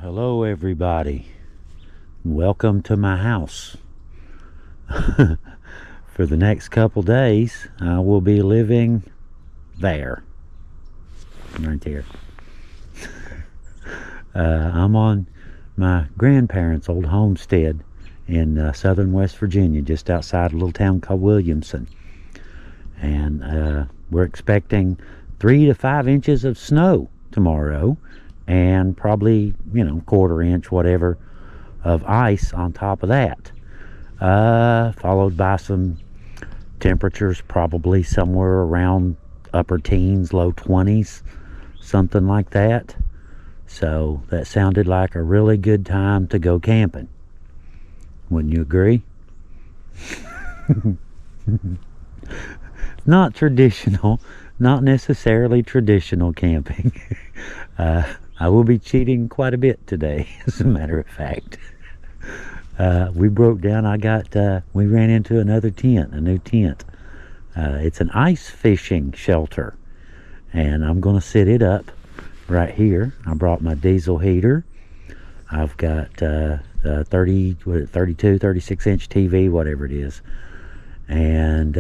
Hello everybody. Welcome to my house. For the next couple days, I will be living there. Right there. I'm on my grandparents' old homestead in southern West Virginia, just outside a little town called Williamson. And we're expecting 3 to 5 inches of snow tomorrow, and probably, quarter inch, whatever, of ice on top of that. Followed by some temperatures probably somewhere around upper teens, low 20s, something like that. So that sounded like a really good time to go camping. Wouldn't you agree? Not traditional, not necessarily traditional camping. I will be cheating quite a bit today, as a matter of fact. We broke down, we ran into another tent, a new tent. It's an ice fishing shelter, and I'm going to set it up right here. I brought my diesel heater. I've got 32, 36 inch TV, whatever it is, and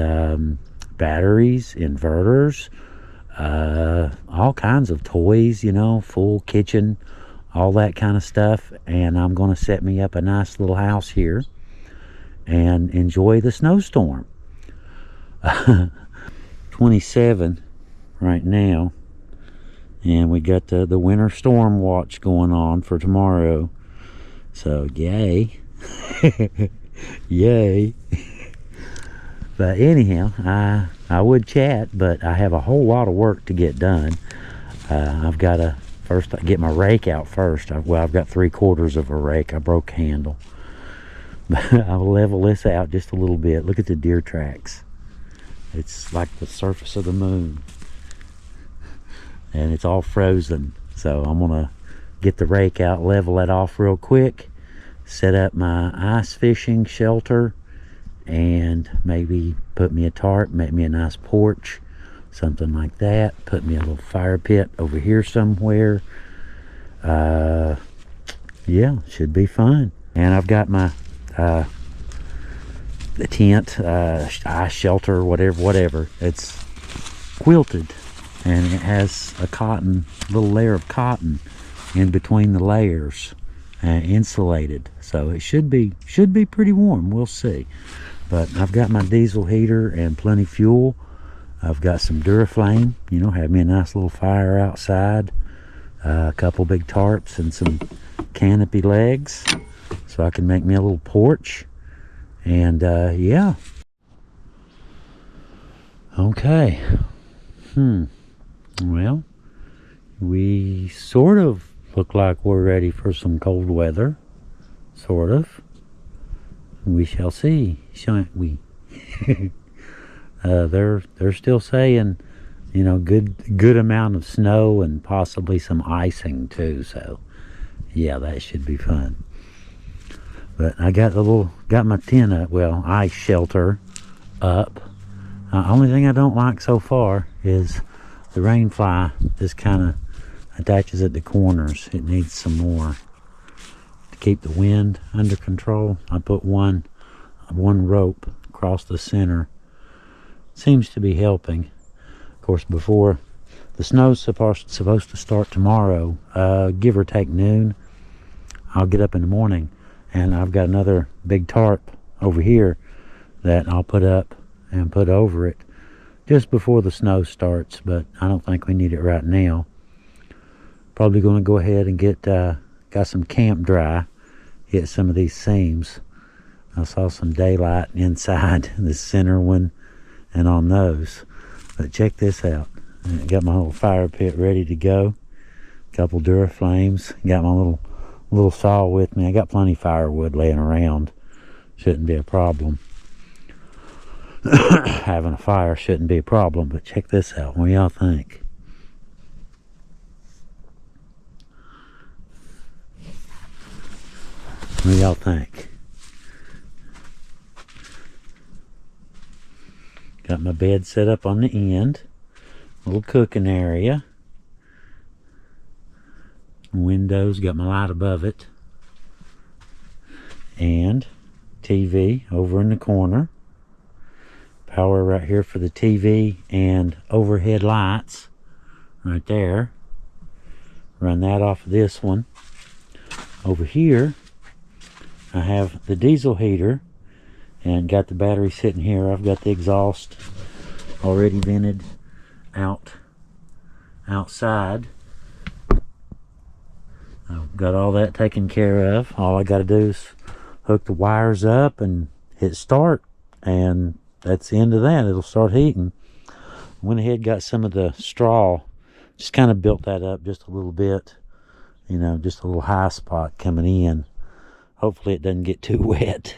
batteries, inverters, all kinds of toys, full kitchen, all that kind of stuff. And I'm going to set me up a nice little house here and enjoy the snowstorm. 27 right now, and we got the winter storm watch going on for tomorrow, so yay. Yay. But anyhow, I would chat, but I have a whole lot of work to get done. I've got to first get my rake out first. I've got 3/4 of a rake. I broke a handle. I'll level this out just a little bit. Look at the deer tracks. It's like the surface of the moon. And it's all frozen. So I'm going to get the rake out, level it off real quick, set up my ice fishing shelter, and maybe put me a tarp, make me a nice porch, something like that. Put me a little fire pit over here somewhere. Yeah, should be fun. And I've got my the tent, ice shelter, whatever. It's quilted, and it has a little layer of cotton in between the layers, insulated. So it should be pretty warm. We'll see. But I've got my diesel heater and plenty fuel. I've got some Duraflame, have me a nice little fire outside, a couple big tarps and some canopy legs, so I can make me a little porch. And yeah. Okay. Well, we sort of look like we're ready for some cold weather. Sort of. We shall see, shan't we? They're still saying, good amount of snow and possibly some icing too. So yeah, that should be fun. But I got my tent up, ice shelter up. Only thing I don't like so far is the rain fly just kind of attaches at the corners. It needs some more to keep the wind under control. I put one rope across the center. Seems to be helping. Of course, before the snow's supposed to start tomorrow, give or take noon, I'll get up in the morning, and I've got another big tarp over here that I'll put up and put over it just before the snow starts. But I don't think we need it right now. Probably going to go ahead and got some camp dry, hit some of these seams. I saw some daylight inside the center one and on those. But check this out. I got my little fire pit ready to go. Couple Duraflames. Got my little saw with me. I got plenty of firewood laying around. Shouldn't be a problem. Having a fire shouldn't be a problem. But check this out. What do y'all think? What do y'all think? Got my bed set up on the end. Little cooking area. Windows, got my light above it. And TV over in the corner. Power right here for the TV and overhead lights right there. Run that off of this one. Over here I have the diesel heater and got the battery sitting here. I've got the exhaust already vented outside. I've got all that taken care of. All I got to do is hook the wires up and hit start, and that's the end of that. It'll start heating. Went ahead, got some of the straw, just kind of built that up just a little bit, you know, just a little high spot coming in. Hopefully it doesn't get too wet.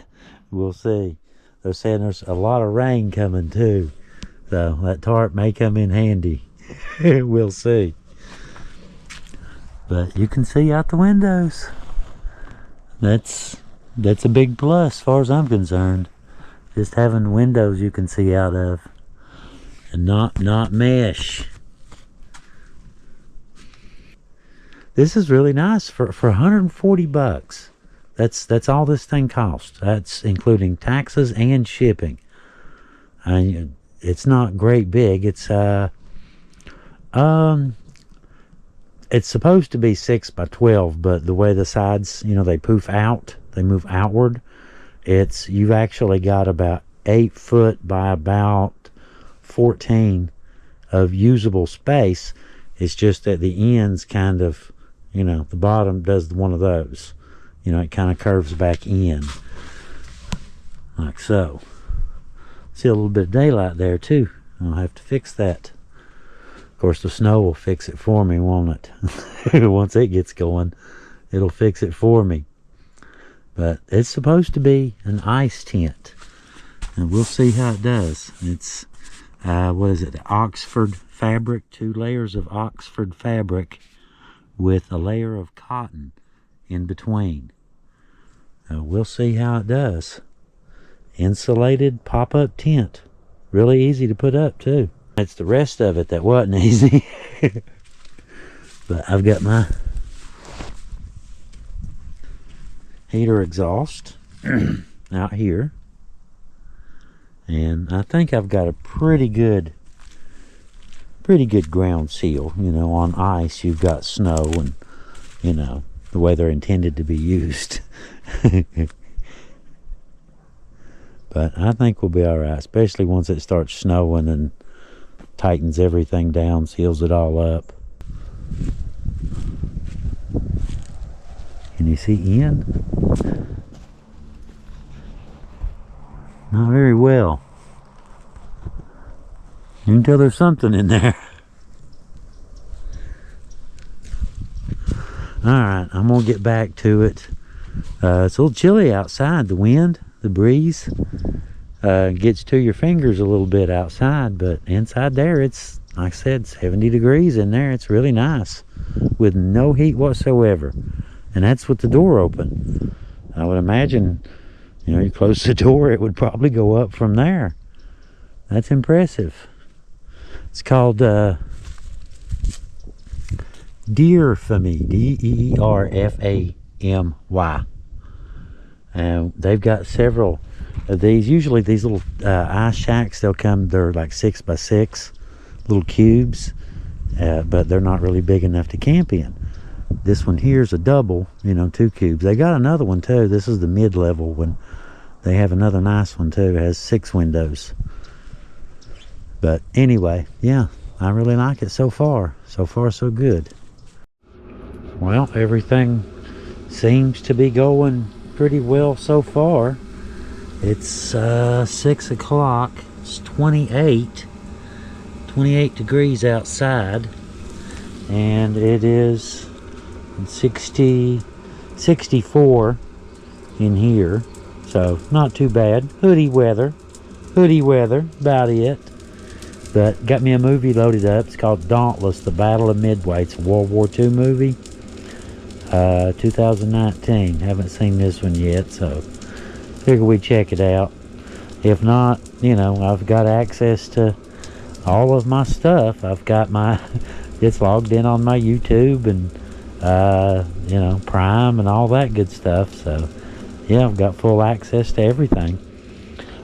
We'll see. They're saying there's a lot of rain coming too, so that tarp may come in handy. We'll see. But you can see out the windows. That's a big plus as far as I'm concerned. Just having windows you can see out of, and not mesh. This is really nice for 140 bucks. That's all this thing costs. That's including taxes and shipping. And it's not great big. It's supposed to be 6 by 12, but the way the sides, you know, they poof out, they move outward. You've actually got about 8 foot by about 14 of usable space. It's just that the ends kind of, you know, the bottom does one of those. You know, it kind of curves back in like so. See a little bit of daylight there too. I'll have to fix that. Of course, the snow will fix it for me, won't it? Once it gets going, it'll fix it for me. But it's supposed to be an ice tent, and we'll see how it does. It's what is it? The Oxford fabric, 2 layers of Oxford fabric with a layer of cotton in between. We'll see how it does. Insulated pop-up tent, really easy to put up too. It's the rest of it that wasn't easy. But I've got my heater exhaust out here, and I think I've got a pretty good ground seal. You know, on ice you've got snow, and you know the way they're intended to be used. But I think we'll be all right, especially once it starts snowing and tightens everything down, seals it all up. Can you see in? Not very well. You can tell there's something in there. Alright, I'm going to get back to it. It's a little chilly outside. The wind, the breeze gets to your fingers a little bit outside, but inside there it's, like I said, 70 degrees in there. It's really nice with no heat whatsoever. And that's with the door open. I would imagine, you know, you close the door, it would probably go up from there. That's impressive. It's called Deerfamy, Deerfamy. And they've got several of these. Usually these little ice shacks, they're like 6 by 6 little cubes, but they're not really big enough to camp in. This one here is a double, you know, 2 cubes. They got another one too. This is the mid-level one. They have another nice one too. It has 6 windows. But anyway, yeah, I really like it so far. So far, so good. Well, everything seems to be going pretty well so far. It's 6 o'clock. It's 28 degrees outside, and it is 64 in here, so not too bad. Hoodie weather, about it. But got me a movie loaded up. It's called Dauntless, The Battle of Midway. It's a World War II movie, 2019. Haven't seen this one yet, so figure we'd check it out. If not, you know, I've got access to all of my stuff. I've got my, it's logged in on my YouTube, and you know, Prime and all that good stuff. So yeah, I've got full access to everything.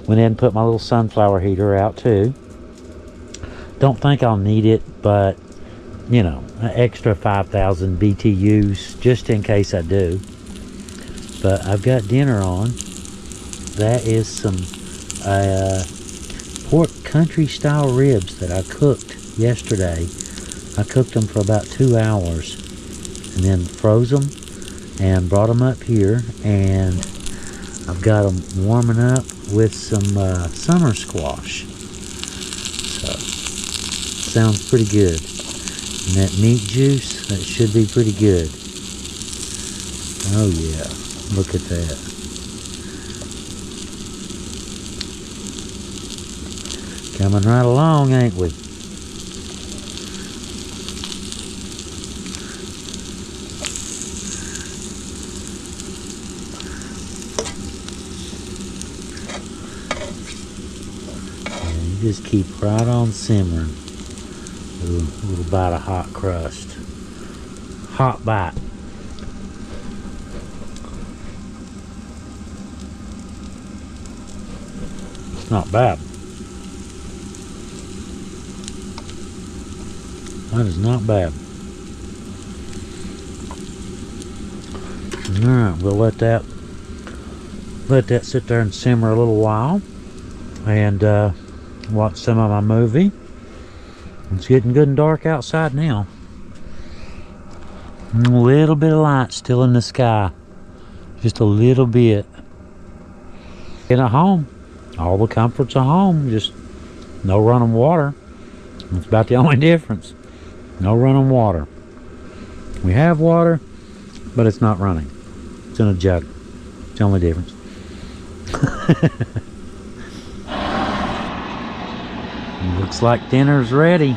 Went in and put my little sunflower heater out too. Don't think I'll need it, but you know, an extra 5,000 BTUs just in case I do. But I've got dinner on. That is some pork country style ribs that I cooked yesterday. I cooked them for about 2 hours and then froze them and brought them up here, and I've got them warming up with some summer squash. So sounds pretty good. And that meat juice, that should be pretty good. Oh yeah, look at that. Coming right along, ain't we? And you just keep right on simmering. Ooh, a little bite of hot crust. Hot bite. It's not bad. That is not bad. Alright, we'll let that sit there and simmer a little while, and watch some of my movie. It's getting good and dark outside now. A little bit of light still in the sky. Just a little bit. And at home, all the comforts of home, just no running water. That's about the only difference. No running water. We have water, but it's not running. It's in a jug. It's the only difference. Looks like dinner's ready.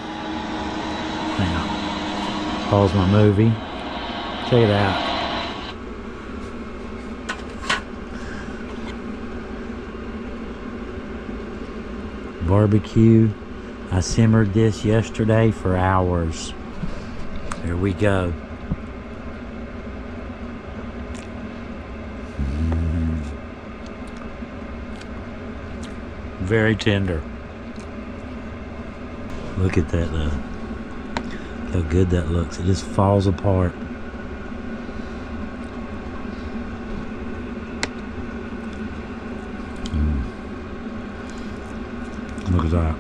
Now, pause my movie. Check it out. Barbecue. I simmered this yesterday for hours. There we go. Very tender. Look at that though. How good that looks. It just falls apart. Look at that.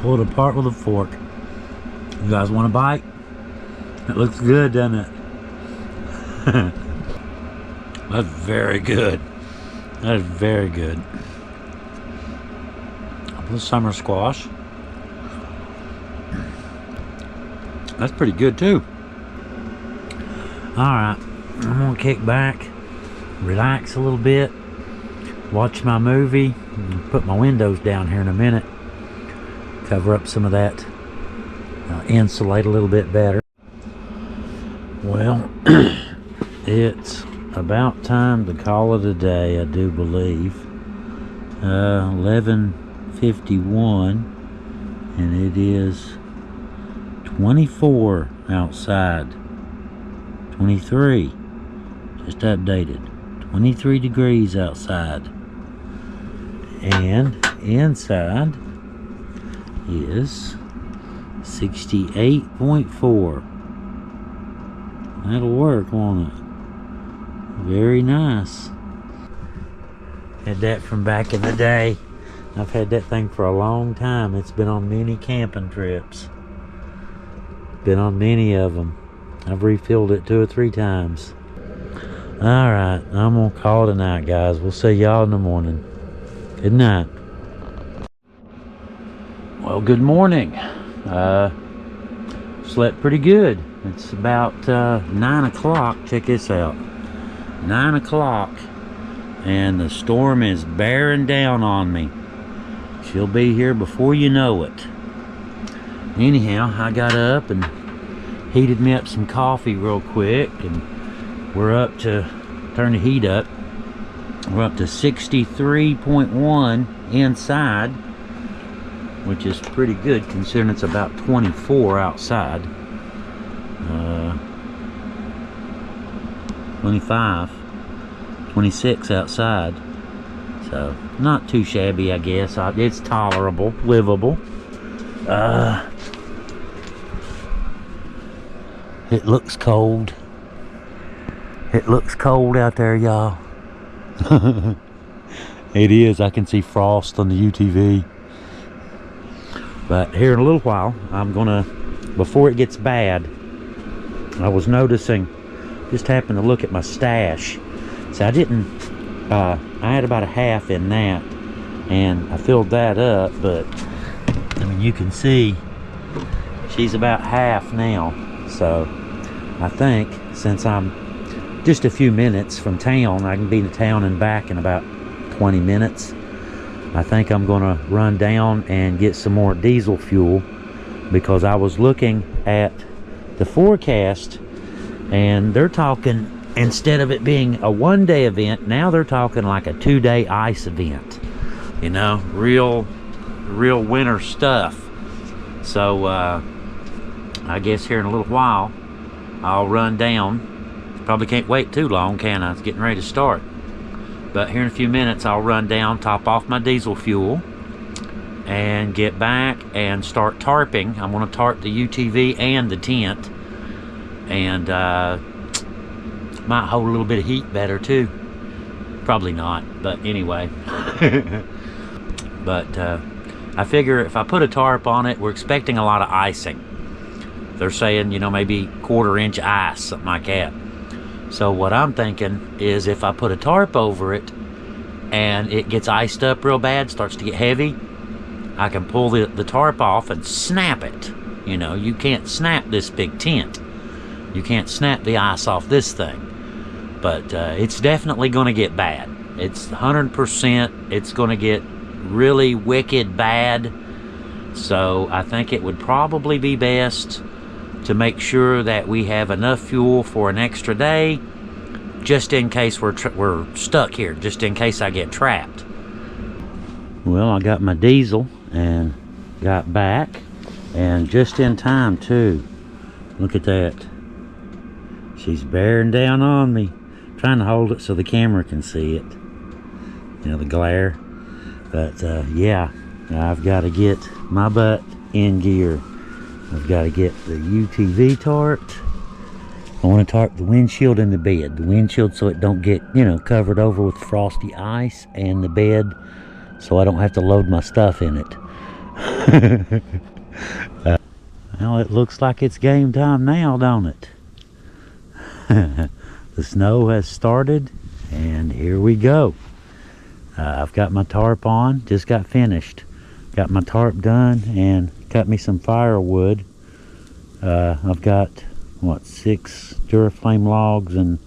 Pull it apart with a fork. You guys want a bite? It looks good, doesn't it? That's very good. That is very good. The summer squash. That's pretty good too. Alright, I'm gonna kick back, relax a little bit, watch my movie, put my windows down here in a minute, cover up some of that, insulate a little bit better. Well, it's about time to call it a day, I do believe. 11:51, and it is 24 outside. 23, just updated. 23 degrees outside, and inside is 68.4. That'll work, won't it? Very nice. Had that from back in the day. I've had that thing for a long time. It's been on many camping trips. Been on many of them. I've refilled it 2 or 3 times. Alright, I'm gonna call it a night, guys. We'll see y'all in the morning. Good night. Well, good morning. Slept pretty good. It's about 9 o'clock. Check this out. 9 o'clock. And the storm is bearing down on me. She'll be here before you know it. Anyhow, I got up and heated me up some coffee real quick, and we're up to, turn the heat up, we're up to 63.1 inside, which is pretty good considering it's about 24 outside. 25, 26 outside. So not too shabby, I guess. It's tolerable, livable. It looks cold. It looks cold out there, y'all. It is. I can see frost on the UTV. But here in a little while, I'm gonna, before it gets bad, I was noticing, just happened to look at my stash. So I didn't, I had about a half in that, and I filled that up, but I mean, you can see she's about half now. So I think since I'm just a few minutes from town, I can be to town and back in about 20 minutes. I think I'm gonna run down and get some more diesel fuel, because I was looking at the forecast and they're talking, instead of it being a one-day event, now they're talking like a 2-day ice event. You know, real winter stuff. So I guess here in a little while I'll run down. Probably can't wait too long, can I? It's getting ready to start. But here in a few minutes I'll run down, top off my diesel fuel, and get back and start tarping. I'm going to tarp the UTV and the tent, and might hold a little bit of heat better too. Probably not, but anyway. But I figure if I put a tarp on it, we're expecting a lot of icing. They're saying, you know, maybe 1/4 inch ice, something like that. So what I'm thinking is, if I put a tarp over it and it gets iced up real bad, starts to get heavy, I can pull the tarp off and snap it. You know, you can't snap this big tent. You can't snap the ice off this thing. But it's definitely going to get bad. It's 100%. It's going to get really wicked bad. So I think it would probably be best to make sure that we have enough fuel for an extra day, just in case we're stuck here, just in case I get trapped. Well, I got my diesel and got back, and just in time too. Look at that. She's bearing down on me. I'm trying to hold it so the camera can see it, you know, the glare. But yeah, I've got to get my butt in gear. I've got to get the UTV tarped. I want to tarp the windshield and the bed. The windshield so it don't get, you know, covered over with frosty ice, and the bed so I don't have to load my stuff in it. Well, it looks like it's game time now, don't it? The snow has started, and here we go. I've got my tarp on, just got finished. Got my tarp done and cut me some firewood. I've got, what, 6 Duraflame logs and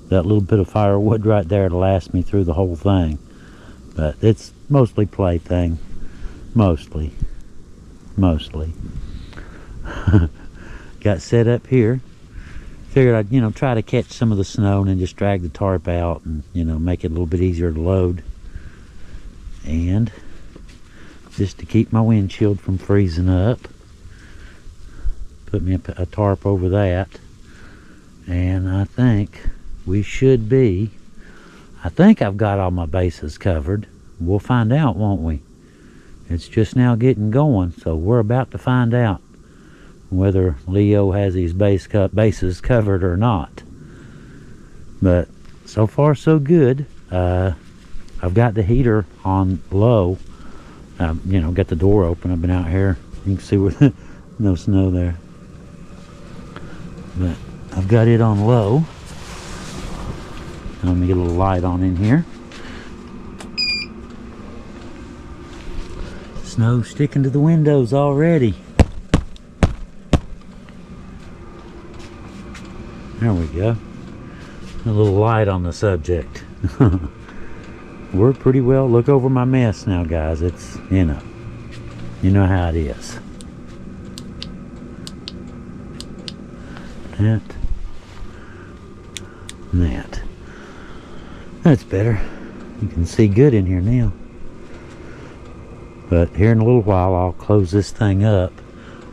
that little bit of firewood right there to last me through the whole thing. But it's mostly plaything. Mostly. Got set up here. Figured I'd, you know, try to catch some of the snow and then just drag the tarp out and, you know, make it a little bit easier to load. And just to keep my windshield from freezing up, put me a tarp over that, and I think we should be, I think I've got all my bases covered. We'll find out, won't we? It's just now getting going, so we're about to find out whether Leo has his bases covered or not. But so far so good. I've got the heater on low. You know, got the door open. I've been out here. You can see where no snow there. But I've got it on low. Let me get a little light on in here. Snow sticking to the windows already. There we go. A little light on the subject. We're pretty well, look over my mess now, guys. It's, you know how it is. That. That's better. You can see good in here now. But here in a little while, I'll close this thing up.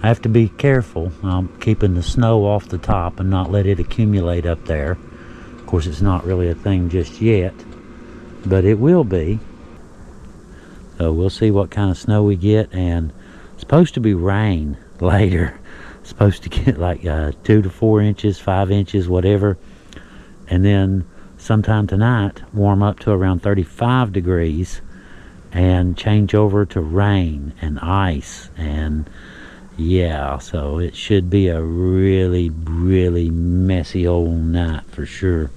I have to be careful. I'm keeping the snow off the top and not let it accumulate up there. Of course, it's not really a thing just yet, but it will be. So we'll see what kind of snow we get, and it's supposed to be rain later. It's supposed to get like 2 to 4 inches, 5 inches, whatever. And then sometime tonight, warm up to around 35 degrees and change over to rain and ice. And yeah, so it should be a really, really messy old night for sure.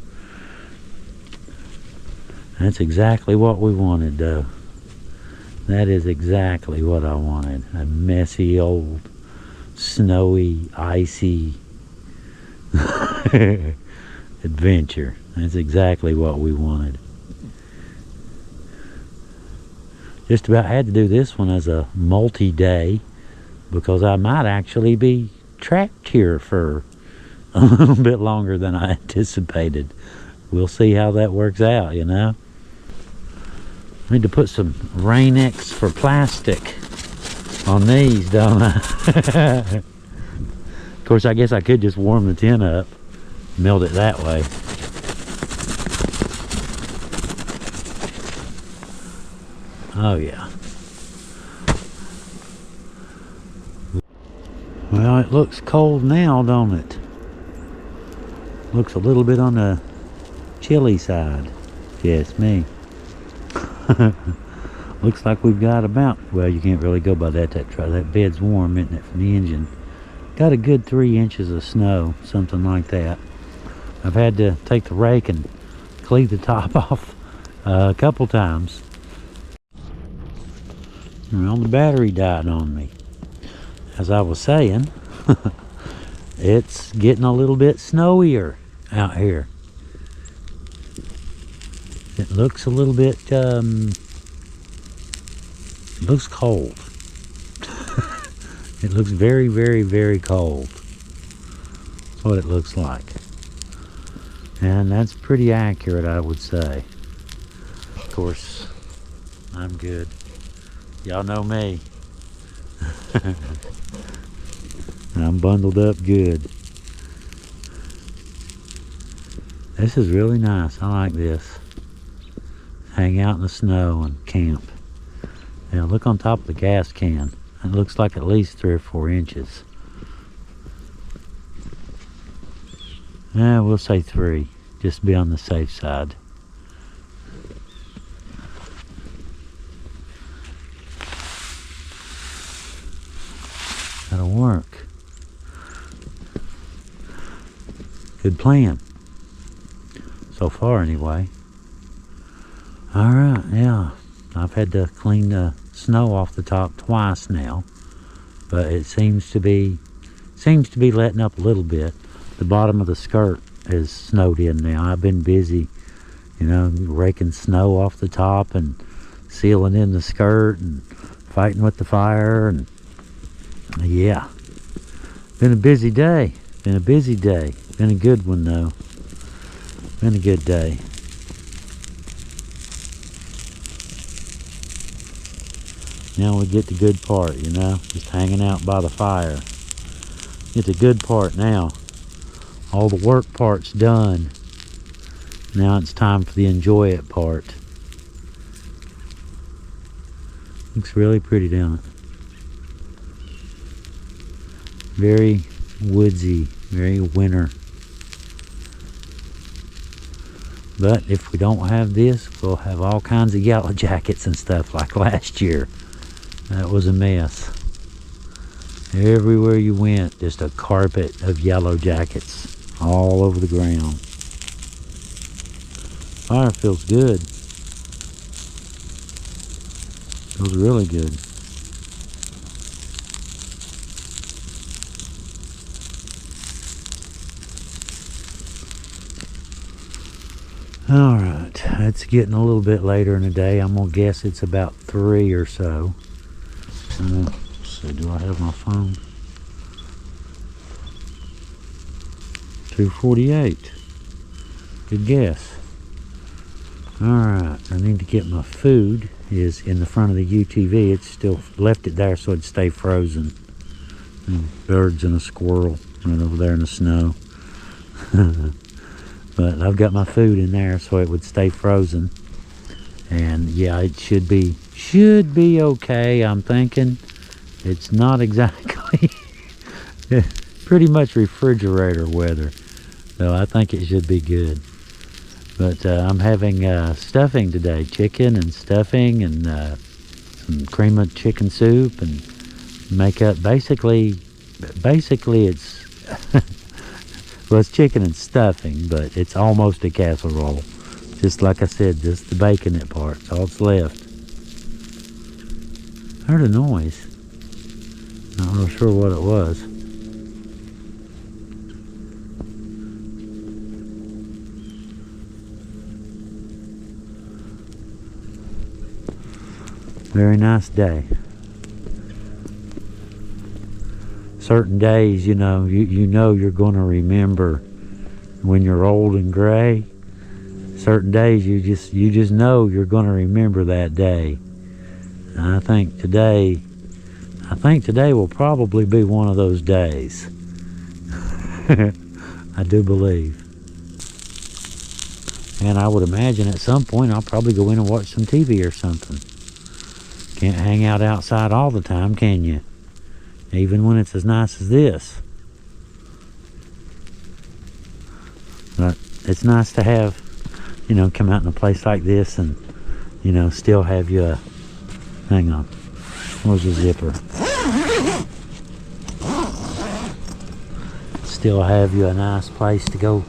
That's exactly what we wanted, though. That is exactly what I wanted. A messy old snowy, icy adventure. That's exactly what we wanted. Just about had to do this one as a multi-day, because I might actually be trapped here for a little bit longer than I anticipated. We'll see how that works out, you know. I need to put some Rain-X for plastic on these, don't I? Of course, I guess I could just warm the tin up, melt it that way. Oh yeah. Well, it looks cold now, don't it? Looks a little bit on the chilly side, if you ask me. Looks like we've got about, well, you can't really go by that. That bed's warm, isn't it, from the engine? Got a good 3 inches of snow, something like that. I've had to take the rake and clean the top off a couple times. Well, the battery died on me. As I was saying, it's getting a little bit snowier out here. It looks a little bit, it looks cold. It looks very, very, very cold. That's what it looks like. And that's pretty accurate, I would say. Of course, I'm good. Y'all know me. I'm bundled up good. This is really nice. I like this. Hang out in the snow and camp. Now look on top of the gas can. It looks like at least 3 or 4 inches. We'll say 3, just to be on the safe side. That'll work. Good plan. So far, anyway. Alright, yeah. I've had to clean the snow off the top twice now. But it seems to be letting up a little bit. The bottom of the skirt is snowed in now. I've been busy, you know, raking snow off the top and sealing in the skirt and fighting with the fire, and yeah. Been a busy day. Been a busy day. Been a good one though. Been a good day. Now we get the good part, you know, just hanging out by the fire. Get the good part now. All the work part's done. Now it's time for the enjoy it part. Looks really pretty, doesn't it? Very woodsy, very winter. But if we don't have this, we'll have all kinds of yellow jackets and stuff like last year. That was a mess. Everywhere you went, just a carpet of yellow jackets all over the ground. Fire feels good. Feels really good. Alright, it's getting a little bit later in the day. I'm going to guess it's about 3 or so. Let's see, do I have my phone? 2:48. Good guess. Alright, I need to get my food. Is in the front of the UTV. It's still left it there so it'd stay frozen. And birds and a squirrel right over there in the snow. But I've got my food in there so it would stay frozen. And yeah, it should be okay. I'm thinking it's not exactly pretty much refrigerator weather, so I think it should be good. But I'm having stuffing today, chicken and stuffing, and some cream of chicken soup, and make up basically it's well, it's chicken and stuffing, but it's almost a casserole. Just like I said, just the bacon part. That's all that's left. Heard a noise. Not real sure what it was. Very nice day. Certain days, you know you're going to remember when you're old and gray. Certain days you just know you're going to remember that day. And I think today will probably be one of those days. I do believe. And I would imagine at some point I'll probably go in and watch some TV or something. Can't hang out outside all the time, can you? Even when it's as nice as this. But it's nice to have, come out in a place like this and, still have you a... Hang on. Where's the zipper? Still have you a nice place to go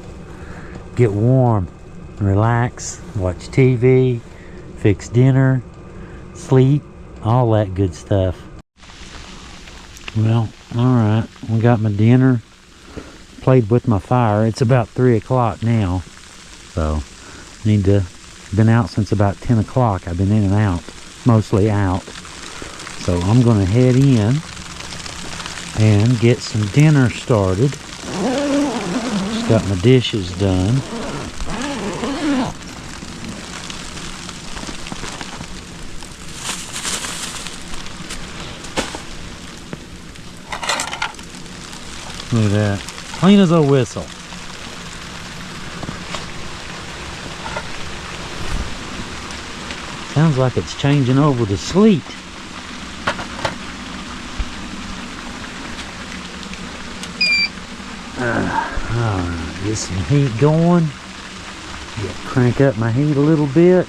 get warm, relax, watch TV, fix dinner, sleep, all that good stuff. Well, alright, we got my dinner, played with my fire. It's about 3 o'clock now, so been out since about 10 o'clock. I've been in and out, mostly out. So I'm going to head in and get some dinner started. Just got my dishes done. Look at that. Clean as a whistle. Sounds like it's changing over to sleet. Alright, get some heat going. Crank up my heat a little bit.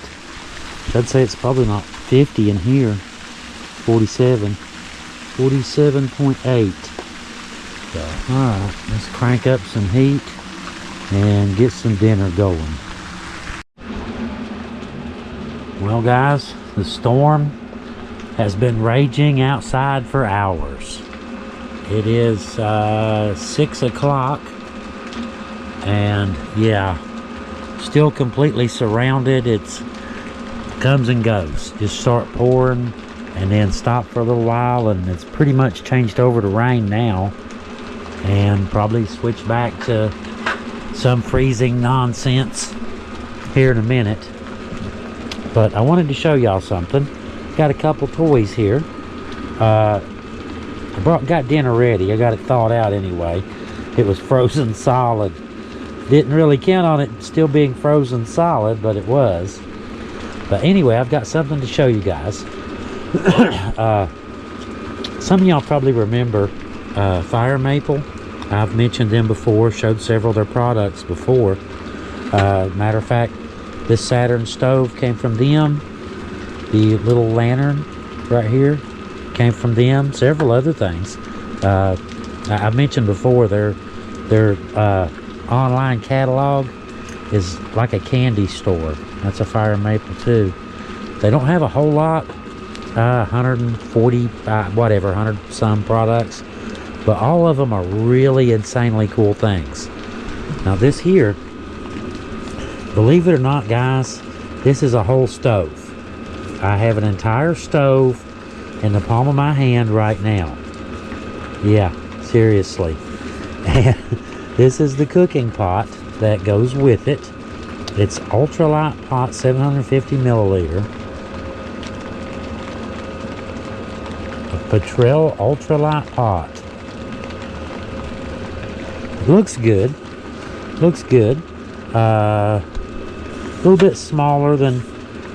I'd say it's probably not 50 in here. 47.8. So, alright, let's crank up some heat and get some dinner going. Well guys, the storm has been raging outside for hours. It is 6 o'clock and yeah, still completely surrounded. It's comes and goes, just start pouring and then stop for a little while, and it's pretty much changed over to rain now. And probably switch back to some freezing nonsense here in a minute. But I wanted to show y'all something. Got a couple toys here. I got dinner ready. I got it thawed out anyway. It was frozen solid. Didn't really count on it still being frozen solid, but it was. But anyway, I've got something to show you guys. Some of y'all probably remember Fire Maple. I've mentioned them before, showed several of their products before. Matter of fact, this Saturn stove came from them. The little lantern right here came from them. Several other things. I mentioned before their online catalog is like a candy store. That's a Fire Maple too. They don't have a whole lot. 140, whatever, 100 some products. But all of them are really insanely cool things. Now this here, believe it or not guys, this is a whole stove. I have an entire stove in the palm of my hand right now. Yeah, seriously. And this is the cooking pot that goes with it. It's ultralight pot, 750 milliliter. A Petrel ultralight pot. Looks good. A little bit smaller than,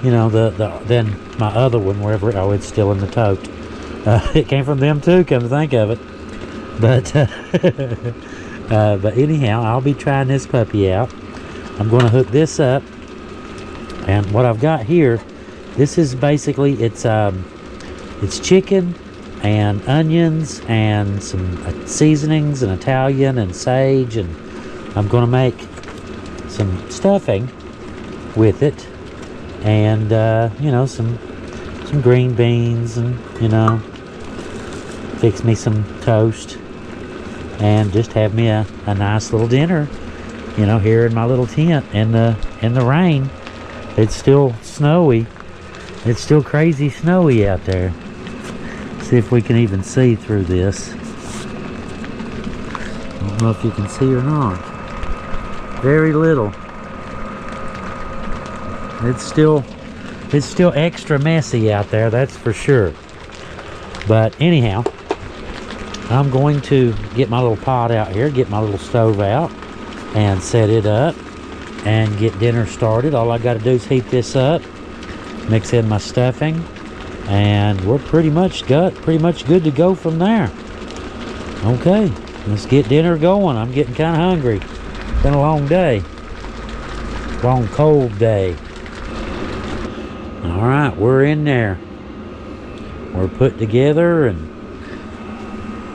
you know, than my other one, wherever. Oh, it's still in the tote. It came from them too, come to think of it. But but anyhow, I'll be trying this puppy out. I'm going to hook this up, and what I've got here, this is basically, it's chicken and onions and some seasonings and Italian and sage, and I'm going to make some stuffing with it, and you know, some green beans, and you know, fix me some toast, and just have me a nice little dinner, you know, here in my little tent in the rain. It's still snowy. It's still crazy snowy out there. See if we can even see through this. I don't know if you can see or not. Very little. It's still extra messy out there, that's for sure. But anyhow, I'm going to get my little pot out here, get my little stove out, and set it up and get dinner started. All I got to do is heat this up, mix in my stuffing, and we're pretty much good to go from there. Okay, let's get dinner going. I'm getting kind of hungry. It's been a long day, long cold day. All right, we're in there. We're put together and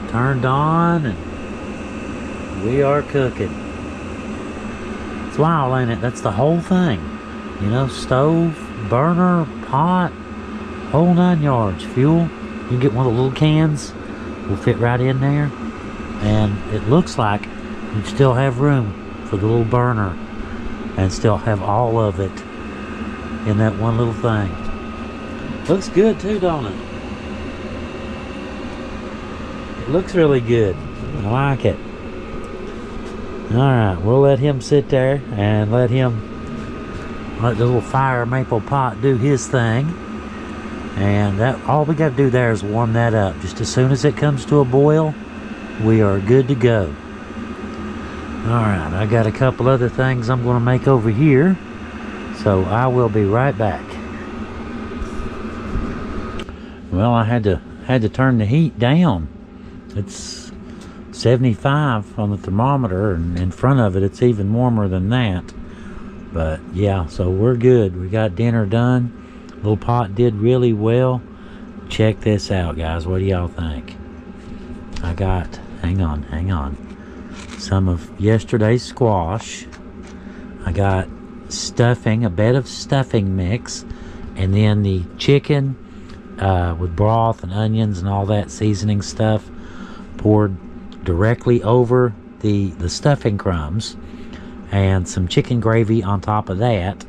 turned on, and we are cooking. It's wild, ain't it? That's the whole thing. You know, stove, burner, pot, whole 9 yards. Fuel, you can get one of the little cans, will fit right in there, and it looks like you still have room for the little burner and still have all of it in that one little thing. Looks good too, don't it? It looks really good. I like it. Alright, we'll let him sit there and let the little fire maple pot do his thing. And that, all we got to do there is warm that up. Just as soon as it comes to a boil, we are good to go. Alright, I got a couple other things I'm going to make over here, so I will be right back. Well, I had to turn the heat down. It's 75 on the thermometer, and in front of it it's even warmer than that. But yeah, so we're good. We got dinner done. Little pot did really well. Check this out, guys. What do y'all think? I got, hang on, some of yesterday's squash. I got stuffing, a bed of stuffing mix, and then the chicken with broth and onions and all that seasoning stuff poured directly over the stuffing crumbs, and some chicken gravy on top of that,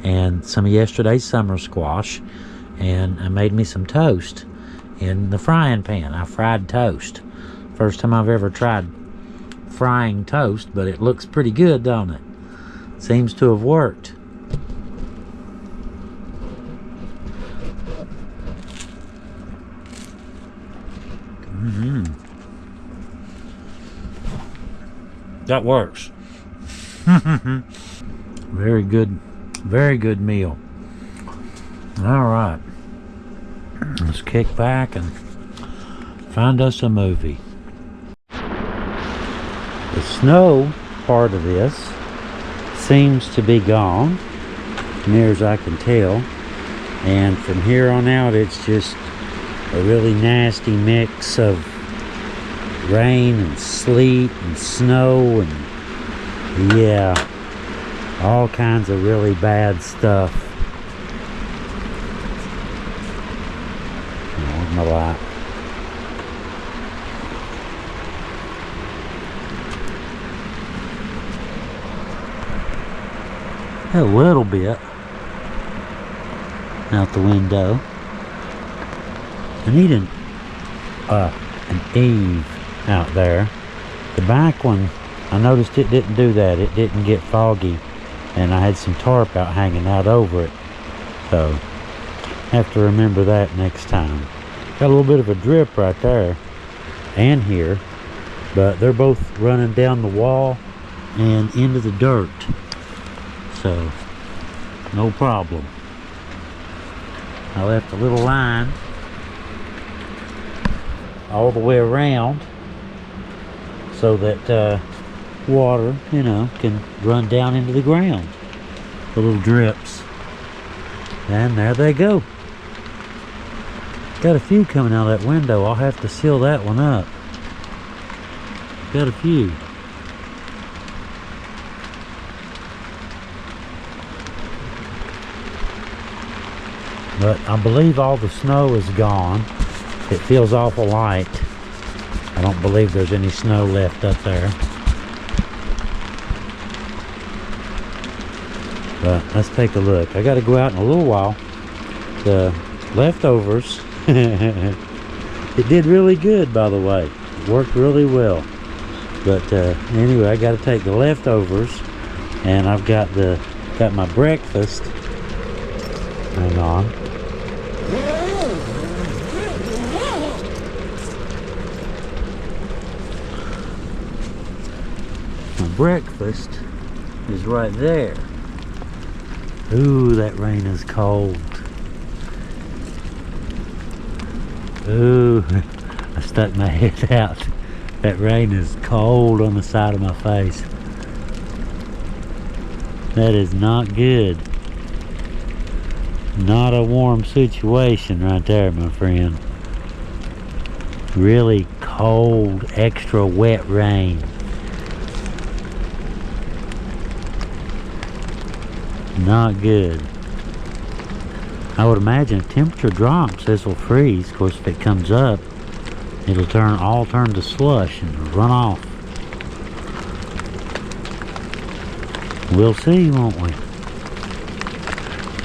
and some of yesterday's summer squash. And I made me some toast in the frying pan. I fried toast. First time I've ever tried frying toast, but it looks pretty good, don't it? Seems to have worked. That works. Very good meal. All right, let's kick back and find us a movie. The snow part of this seems to be gone, near as I can tell, and from here on out it's just a really nasty mix of rain and sleet and snow, and yeah, all kinds of really bad stuff. Where's my light? A little bit out the window. I need an eave out there. The back one, I noticed it didn't do that. It didn't get foggy, and I had some tarp out hanging out over it, so have to remember that next time. Got a little bit of a drip right there and here, but they're both running down the wall and into the dirt. so no problem. I left a little line all the way around so that water, you know, can run down into the ground. The little drips. And there they go. Got a few coming out of that window. I'll have to seal that one up. Got a few. But I believe all the snow is gone. It feels awful light. I don't believe there's any snow left up there. But let's take a look. I got to go out in a little while. The leftovers, it did really good, by the way. It worked really well. But anyway, I got to take the leftovers, and I've got my breakfast. Hang on. My breakfast is right there. Ooh, that rain is cold. Ooh, I stuck my head out. That rain is cold on the side of my face. That is not good. Not a warm situation right there, my friend. Really cold, extra wet rain. Not good. I would imagine if temperature drops, this will freeze. Of course, if it comes up, it'll all turn to slush and run off. We'll see, won't we?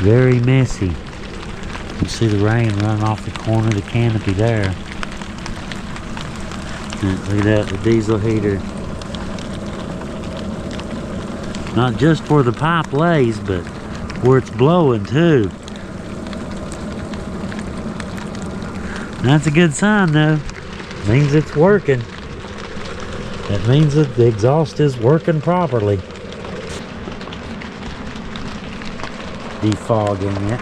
Very messy. You can see the rain running off the corner of the canopy there. And look at that, the diesel heater. Not just where the pipe lays, but where it's blowing too. That's a good sign though. Means it's working. That means that the exhaust is working properly. Defogging it.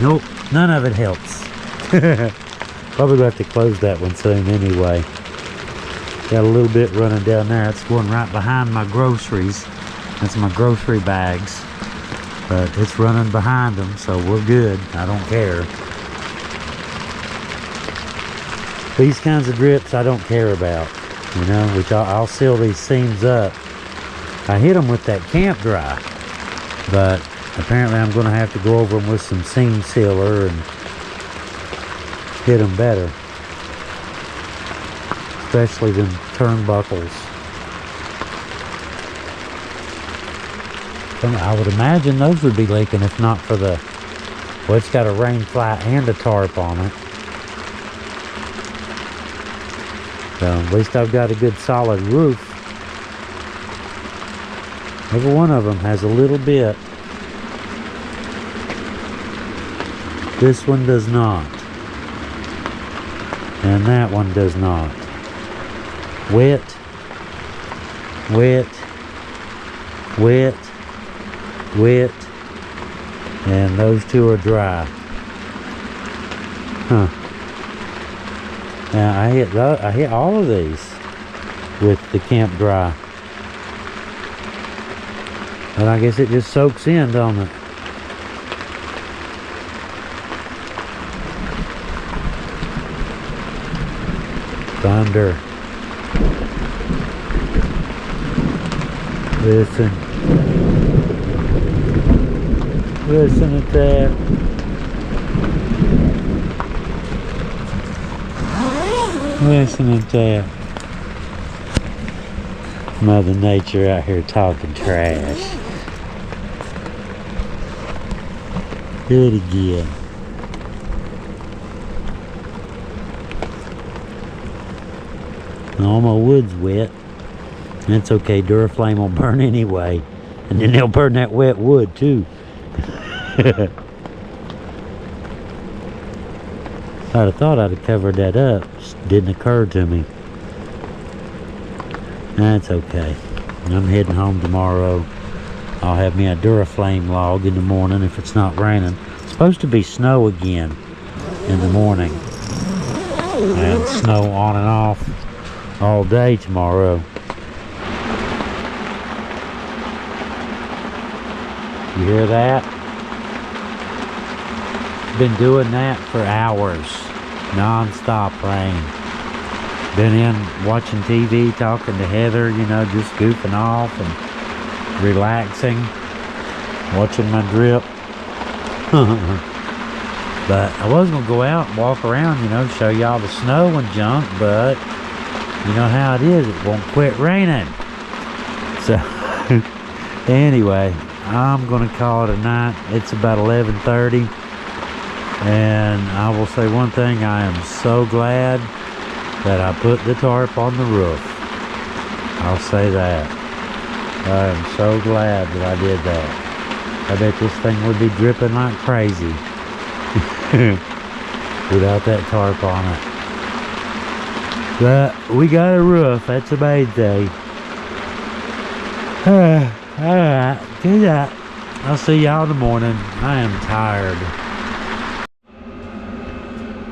Nope, none of it helps. Probably gonna have to close that one soon anyway. Got a little bit running down there. It's going right behind my groceries. That's my grocery bags. But it's running behind them, so we're good. I don't care. These kinds of drips I don't care about, you know, which I'll seal these seams up. I hit them with that camp dry, but apparently I'm going to have to go over them with some seam sealer and hit them better. Especially them turnbuckles. I would imagine those would be leaking if not for the, well, it's got a rain fly and a tarp on it. So at least I've got a good solid roof. Every one of them has a little bit. This one does not. And that one does not. Wet, wet, wet, wet, and those two are dry. Huh. Now I hit all of these with the camp dry. But I guess it just soaks in, don't it? Thunder. Listen. Listen at that. Listen at that. Mother Nature out here talking trash. Do it again. All my wood's wet. That's okay, Duraflame will burn anyway. And then they'll burn that wet wood too. I'd have thought I'd have covered that up. Just didn't occur to me. That's okay. I'm heading home tomorrow. I'll have me a Duraflame log in the morning if it's not raining. It's supposed to be snow again in the morning. And snow on and off all day tomorrow. You hear that? Been doing that for hours. Non-stop rain. Been in watching TV, talking to Heather, you know, just goofing off and relaxing. Watching my drip. But I was going to go out and walk around, you know, show y'all the snow and junk, but you know how it is. It won't quit raining. So, anyway, I'm going to call it a night. It's about 11:30. And I will say one thing, I am so glad that I put the tarp on the roof. I'll say that. I am so glad that I did that. I bet this thing would be dripping like crazy without that tarp on it. But we got a roof, that's the main thing. Alright, good night. I'll see y'all in the morning. I am tired.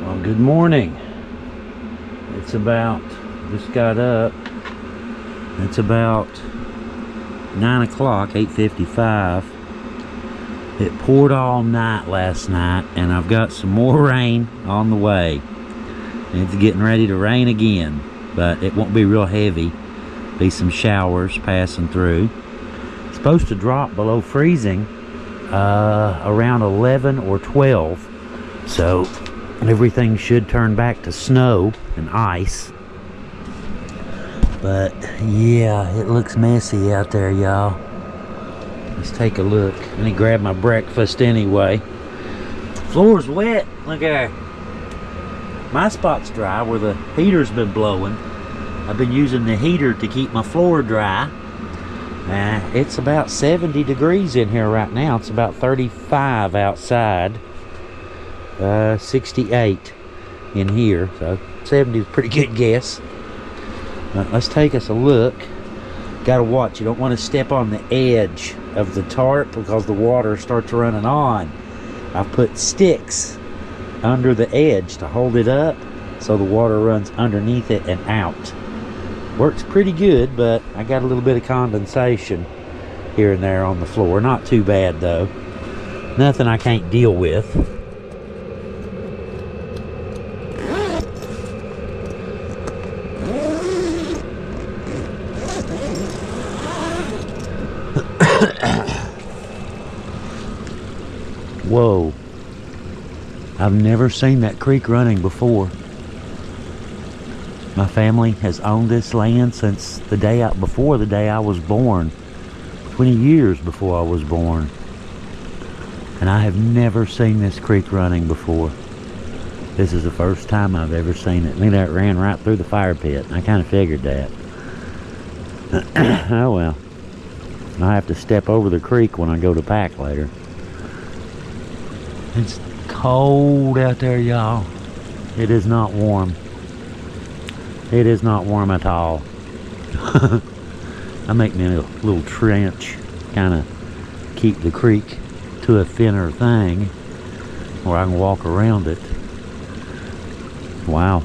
Well, good morning. It's about, just got up. It's about 9 o'clock, 8:55. It poured all night last night, and I've got some more rain on the way. It's getting ready to rain again, but it won't be real heavy. Be some showers passing through. It's supposed to drop below freezing around 11 or 12. So everything should turn back to snow and ice. But yeah, it looks messy out there, y'all. Let's take a look. Let me grab my breakfast anyway. Floor's wet. Look there. My spot's dry where the heater's been blowing. I've been using the heater to keep my floor dry. It's about 70 degrees in here right now. It's about 35 outside. 68 in here, so 70 is a pretty good guess. Let's take us a look. Gotta watch, you don't want to step on the edge of the tarp because the water starts running on. I've put sticks under the edge to hold it up so the water runs underneath it and out. Works pretty good, but I got a little bit of condensation here and there on the floor. Not too bad though. Nothing I can't deal with. Whoa, I've never seen that creek running before. My family has owned this land since the day before the day I was born. 20 years before I was born. And I have never seen this creek running before. This is the first time I've ever seen it. Look at that, it ran right through the fire pit. I kind of figured that. Oh well. I have to step over the creek when I go to pack later. It's cold out there, y'all. It is not warm. It is not warm at all. I make me a little trench, kind of keep the creek to a thinner thing where I can walk around it. Wow.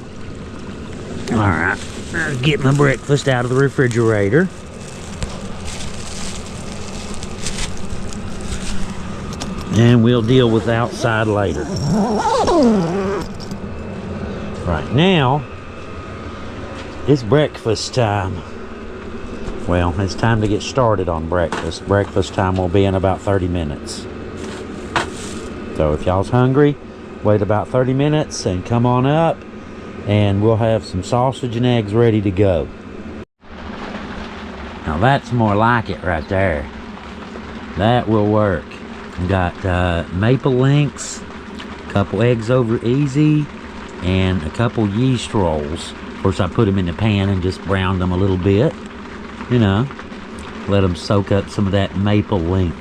Alright, I'll get my breakfast out of the refrigerator. And we'll deal with outside later. Right now, it's breakfast time. Well, it's time to get started on breakfast. Breakfast time will be in about 30 minutes. So if y'all's hungry, wait about 30 minutes and come on up and we'll have some sausage and eggs ready to go. Now that's more like it right there. That will work. We got maple links, a couple eggs over easy, and a couple yeast rolls. Of course, I put them in the pan and just browned them a little bit. You know, let them soak up some of that maple link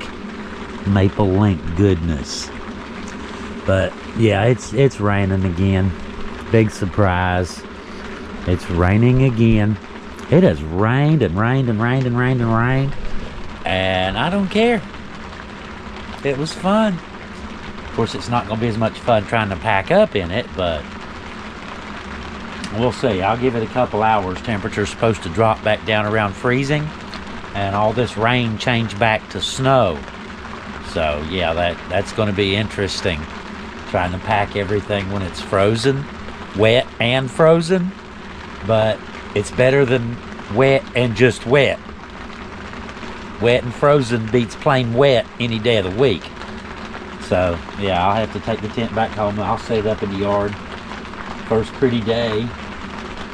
goodness. But Yeah, it's raining again. Big surprise. It's raining again. It has rained and rained and rained and rained and rained. And I don't care. It was fun. Of course, it's not going to be as much fun trying to pack up in it, but we'll see. I'll give it a couple hours. Temperature's supposed to drop back down around freezing, and all this rain change back to snow. So yeah, that's going to be interesting, trying to pack everything when it's frozen, wet and frozen. But it's better than wet and just wet. Wet and frozen beats plain wet any day of the week. So yeah, I'll have to take the tent back home. I'll set it up in the yard. First pretty day,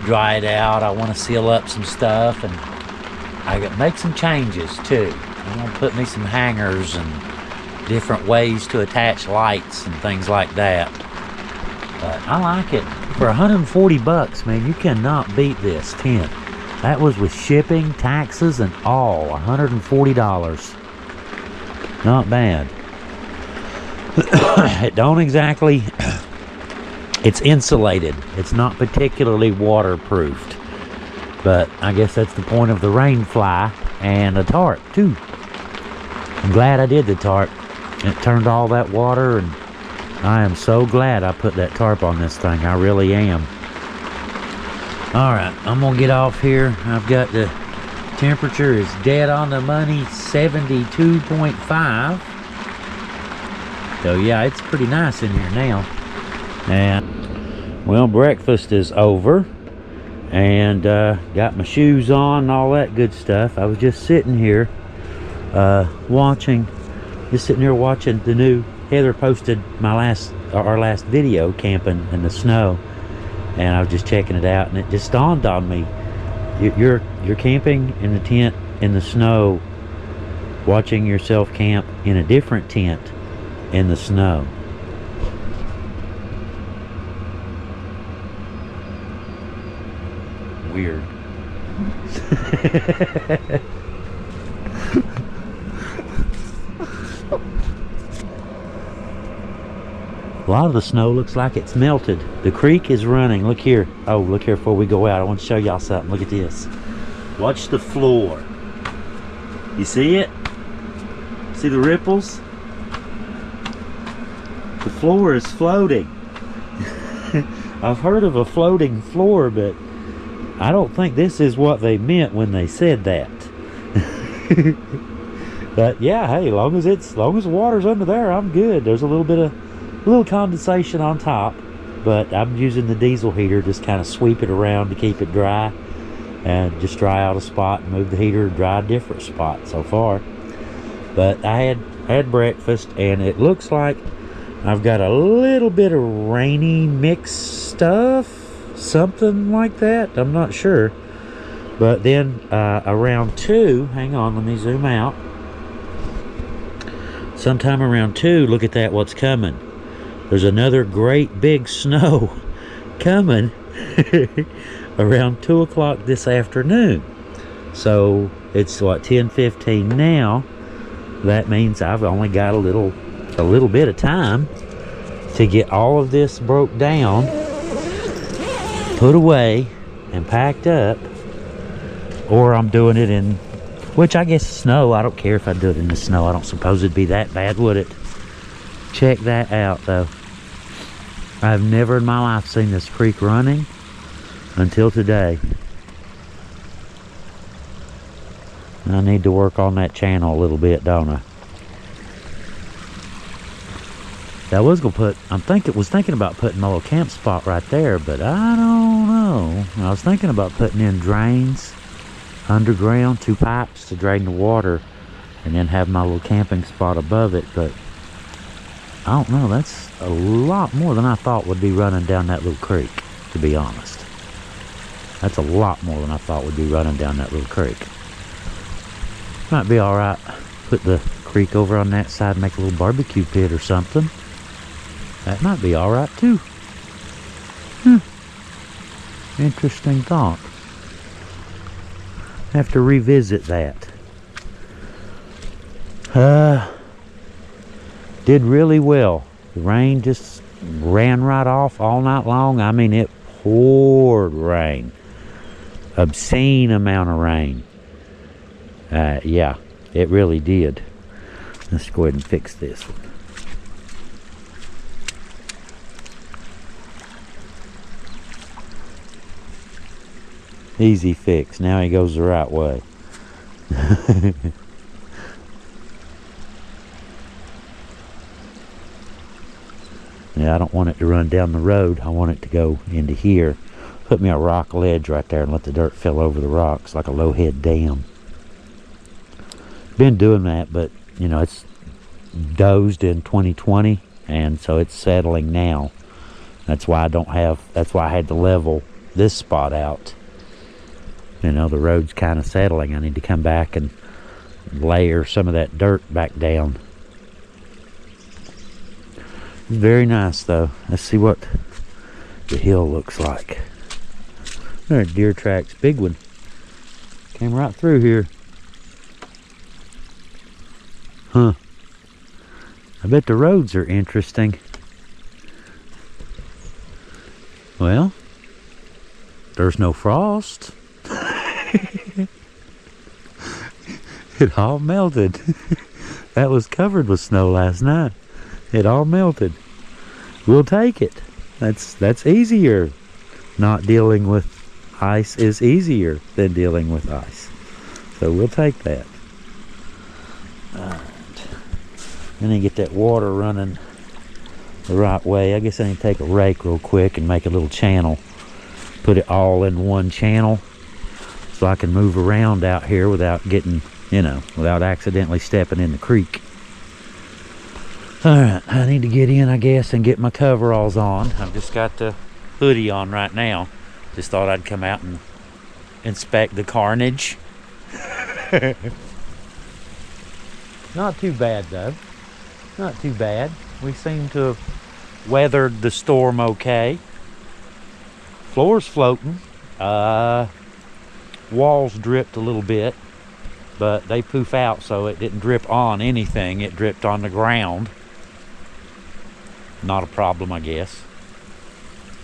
dry it out. I want to seal up some stuff, and I got make some changes too. I'm gonna put me some hangers and different ways to attach lights and things like that. But I like it. For 140 bucks, man, you cannot beat this tent. That was with shipping, taxes, and all, $140. Not bad. It don't exactly, it's insulated. It's not particularly waterproofed. But I guess that's the point of the rain fly and a tarp too. I'm glad I did the tarp. It turned all that water, and I am so glad I put that tarp on this thing. I really am. Alright, I'm gonna get off here. I've got the temperature is dead on the money, 72.5. So yeah, it's pretty nice in here now. And well, breakfast is over, and got my shoes on and all that good stuff. I was just sitting here watching the new Heather posted our last video camping in the snow, and I was just checking it out, and it just dawned on me, you're camping in the tent in the snow, watching yourself camp in a different tent in the snow. Weird. A lot of the snow looks like it's melted. The creek is running. Look here. Oh, look here before we go out. I want to show y'all something. Look at this. Watch the floor. You see it? See the ripples? The floor is floating. I've heard of a floating floor, but I don't think this is what they meant when they said that. But yeah, hey, long as the water's under there, I'm good. There's a little condensation on top, but I'm using the diesel heater, just kind of sweep it around to keep it dry, and just dry out a spot and move the heater to dry a different spot so far. But I had breakfast, and it looks like I've got a little bit of rainy mixed stuff, something like that. I'm not sure. But then around 2, hang on, let me zoom out. Sometime around 2, look at that, what's coming. There's another great big snow coming around 2 o'clock this afternoon. So it's what, 10:15 now. That means I've only got a little bit of time to get all of this broke down, put away, and packed up. Or I'm doing it in, which I guess snow. I don't care if I do it in the snow. I don't suppose it'd be that bad, would it? Check that out, though. I've never in my life seen this creek running until today. I need to work on that channel a little bit, don't I? I was thinking about putting my little camp spot right there, but I don't know. I was thinking about putting in drains underground, 2 pipes to drain the water, and then have my little camping spot above it, but I don't know. That's a lot more than I thought would be running down that little creek, to be honest. That's a lot more than I thought would be running down that little creek. Might be alright. Put the creek over on that side, make a little barbecue pit or something. That might be alright too. Interesting thought. Have to revisit that. Did really well. The rain just ran right off all night long. I mean, it poured rain. Obscene amount of rain. Yeah, it really did. Let's go ahead and fix this one. Easy fix. Now he goes the right way. Yeah, I don't want it to run down the road. I want it to go into here. Put me a rock ledge right there and let the dirt fill over the rocks like a low head dam. Been doing that, but you know, it's dozed in 2020, and so it's settling now. That's why I had to level this spot out. You know, the road's kind of settling. I need to come back and layer some of that dirt back down. Very nice though. Let's see what the hill looks like. There, deer tracks, big one. Came right through here. Huh. I bet the roads are interesting. Well, there's no frost. It all melted. That was covered with snow last night. It all melted. We'll take it. That's easier. Not dealing with ice is easier than dealing with ice. So we'll take that. Alright. I need to get that water running the right way. I guess I need to take a rake real quick and make a little channel. Put it all in one channel so I can move around out here without getting, you know, without accidentally stepping in the creek. Alright, I need to get in, I guess, and get my coveralls on. I've just got the hoodie on right now. Just thought I'd come out and inspect the carnage. Not too bad, though. Not too bad. We seem to have weathered the storm okay. Floor's floating. Walls dripped a little bit, but they poof out, so it didn't drip on anything. It dripped on the ground. Not a problem, I guess.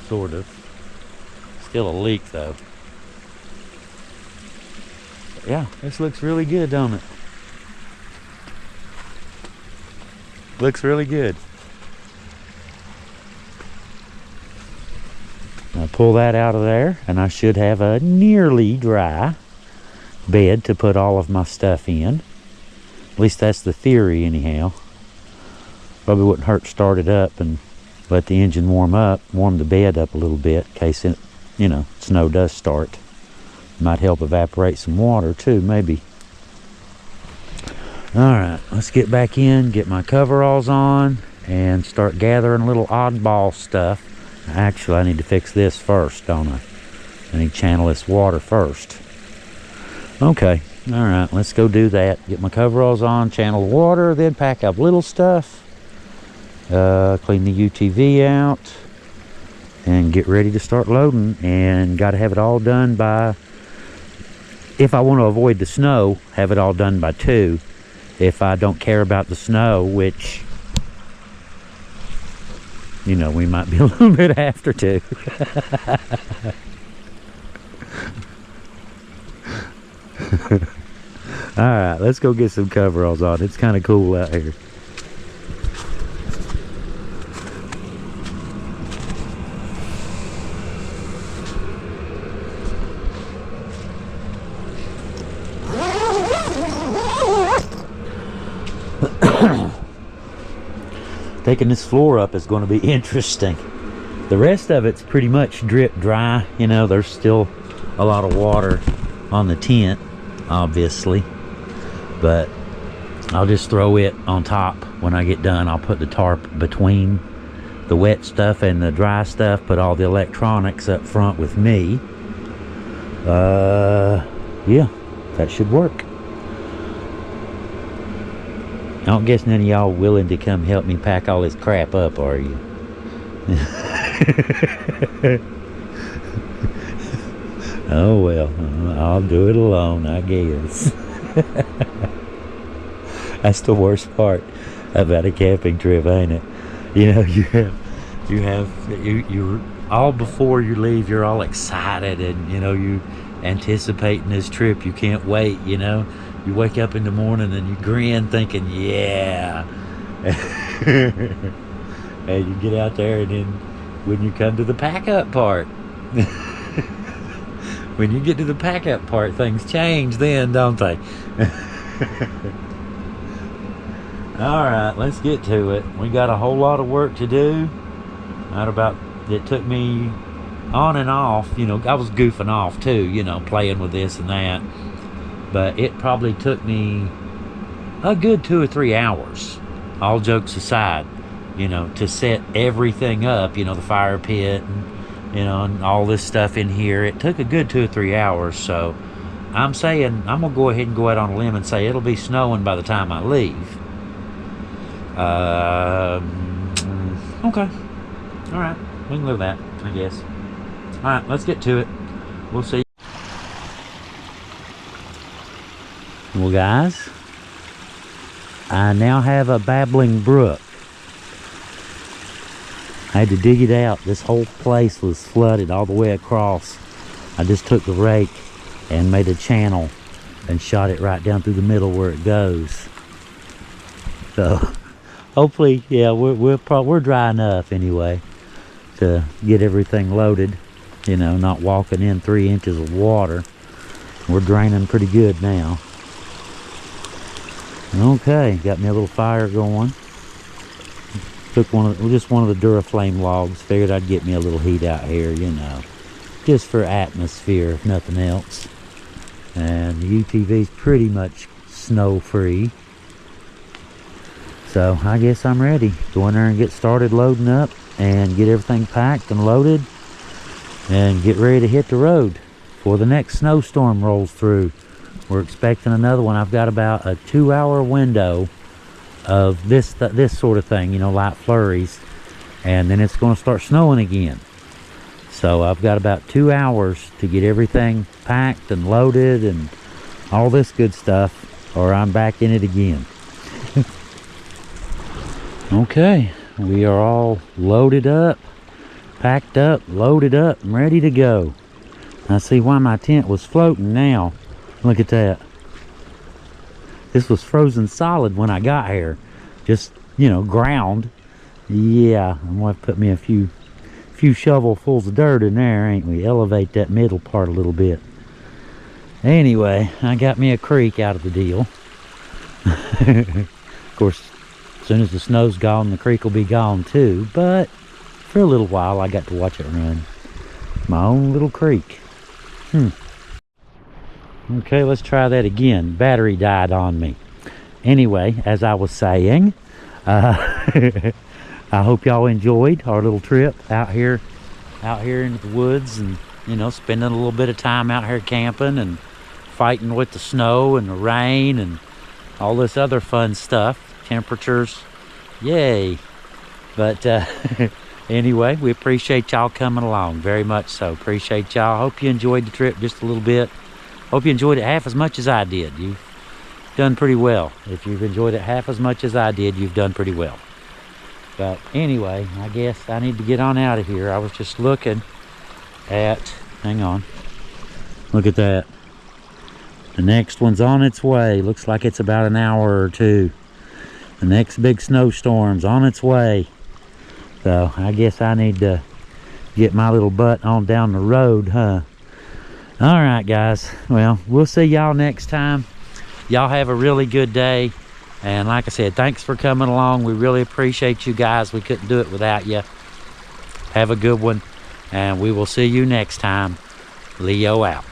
Sort of. Still a leak, though. But yeah, this looks really good, don't it? Looks really good. I'll pull that out of there, and I should have a nearly dry bed to put all of my stuff in. At least that's the theory, anyhow. Probably wouldn't hurt to start it up and let the engine warm the bed up a little bit in case it, you know, snow does start. Might help evaporate some water too, maybe. Alright, let's get back in, get my coveralls on, and start gathering a little oddball stuff. Actually, I need to fix this first, don't I? I need to channel this water first. Okay, alright, let's go do that. Get my coveralls on, channel water, then pack up little stuff. Clean the UTV out, and get ready to start loading. And got to have it all done by, if I want to avoid the snow, have it all done by 2. If I don't care about the snow, which, you know, we might be a little bit after 2. Alright, let's go get some coveralls on. It's kind of cool out here. Taking this floor up is going to be interesting. The rest of it's pretty much drip dry. You know, there's still a lot of water on the tent, obviously, but I'll just throw it on top when I get done. I'll put the tarp between the wet stuff and the dry stuff, put all the electronics up front with me. Yeah, that should work. I don't guess none of y'all willing to come help me pack all this crap up, are you? Oh well, I'll do it alone, I guess. That's the worst part about a camping trip, ain't it? You know, you have you're all, before you leave, you're all excited, and you anticipating this trip. You can't wait. You wake up in the morning and you grin, thinking, yeah. And you get out there, and then when you come to the pack up part, when you get to the pack up part, things change then, don't they? All right, let's get to it. We got a whole lot of work to do. It took me on and off, I was goofing off too, playing with this and that, but it probably took me a good 2 or 3 hours, all jokes aside, to set everything up, the fire pit and, and all this stuff in here. It took a good 2 or 3 hours. So I'm saying, I'm gonna go ahead and go out on a limb and say it'll be snowing by the time I leave. Okay, all right, we can live with that, I guess. All right, let's get to it. We'll see. Well, guys, I now have a babbling brook. I had to dig it out. This whole place was flooded all the way across. I just took the rake and made a channel and shot it right down through the middle where it goes. So hopefully, yeah, we're dry enough anyway to get everything loaded. Not walking in 3 inches of water. We're draining pretty good now. Okay, got me a little fire going. Took just one of the Duraflame logs. Figured I'd get me a little heat out here, just for atmosphere, if nothing else. And the UTV's pretty much snow free. So I guess I'm ready. Go in there and get started loading up and get everything packed and loaded and get ready to hit the road before the next snowstorm rolls through. We're expecting another one. I've got about a 2-hour window of this sort of thing, light flurries, and then it's going to start snowing again. So I've got about 2 hours to get everything packed and loaded and all this good stuff, or I'm back in it again. Okay, we are all loaded up, packed up, loaded up, and ready to go. I see why my tent was floating now. Look at that. This was frozen solid when I got here. Just, ground. Yeah, I'm going to put me a few shovelfuls of dirt in there, ain't we? Elevate that middle part a little bit. Anyway, I got me a creek out of the deal. Of course, as soon as the snow's gone, the creek will be gone too. But for a little while, I got to watch it run. My own little creek. Okay, let's try that again. Battery died on me. Anyway, as I was saying, I hope y'all enjoyed our little trip out here into the woods, and spending a little bit of time out here camping and fighting with the snow and the rain and all this other fun stuff. Temperatures, yay. But anyway, we appreciate y'all coming along very much. So appreciate y'all. Hope you enjoyed the trip just a little bit. Hope you enjoyed it half as much as I did. You've done pretty well. If you've enjoyed it half as much as I did, you've done pretty well. But anyway, I guess I need to get on out of here. I was just looking at, hang on, look at that. The next one's on its way. Looks like it's about an hour or two. The next big snowstorm's on its way. So I guess I need to get my little butt on down the road, huh? All right, guys. Well, we'll see y'all next time. Y'all have a really good day. And like I said, thanks for coming along. We really appreciate you guys. We couldn't do it without you. Have a good one. And we will see you next time. Leo out.